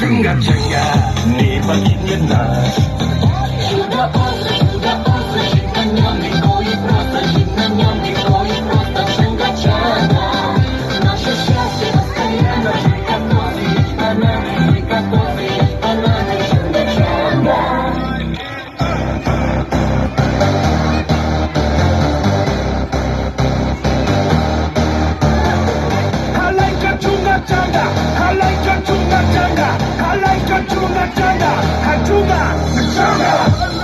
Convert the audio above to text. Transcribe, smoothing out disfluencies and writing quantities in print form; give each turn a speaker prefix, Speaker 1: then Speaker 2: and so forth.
Speaker 1: chunga chunga, ni погибнет нас.
Speaker 2: Чудо-острый, жить на нем легко и просто, жить на нем легко и просто, чунга-чанга. Наше счастье постоянно, мы готовы есть бананы, мы готовы есть бананы, чунга-чанга.
Speaker 1: I like a chunga changa, I like a chunga changa, I like a chunga changa, a chunga changa.